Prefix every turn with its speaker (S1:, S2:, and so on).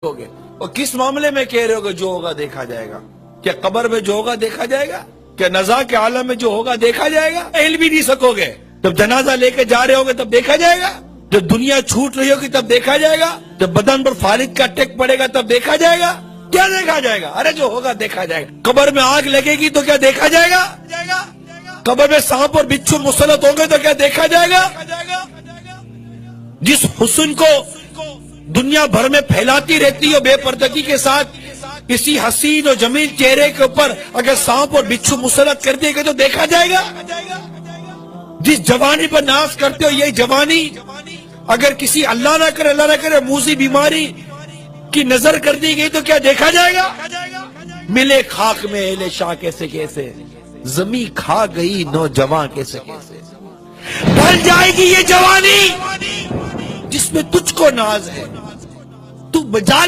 S1: ہوگے اور کس معاملے میں کہہ رہے ہو کہ جو ہوگا دیکھا جائے گا؟ کیا قبر میں جو ہوگا دیکھا جائے گا؟ کیا نزا کے عالم میں جو ہوگا دیکھا جائے گا؟ ہل بھی نہیں سکو گے۔ جب جنازہ لے کے جا رہے ہوگے تب دیکھا جائے گا؟ جب دنیا چھوٹ رہی ہوگی تب دیکھا جائے گا؟ جب بدن پر فالج کا ٹیک پڑے گا تب دیکھا جائے گا؟ کیا دیکھا جائے گا؟ ارے جو ہوگا دیکھا جائے گا۔ قبر میں آگ لگے گی تو کیا دیکھا جائے گا؟ قبر میں سانپ اور بچھو مسلط ہوں گے تو کیا دیکھا جائے گا؟ جس حسن کو دنیا بھر میں پھیلاتی رہتی ہے بے پردگی کے ساتھ، کسی حسین اور جمیل چہرے کے اوپر اگر سانپ اور بچھو مسلط کر دیے گئے تو دیکھا جائے گا؟ جس جوانی پر ناز کرتے ہو یہ جوانی اگر کسی اللہ نہ کرے موذی بیماری کی نظر کر دی گئی تو کیا دیکھا جائے گا؟ ملے خاک میں اہل شاہ کیسے کیسے، زمیں کھا گئی نوجوان کیسے کیسے۔ ڈھل جائے گی یہ جوانی جس میں تجھ کو ناز ہے، تو بجا لے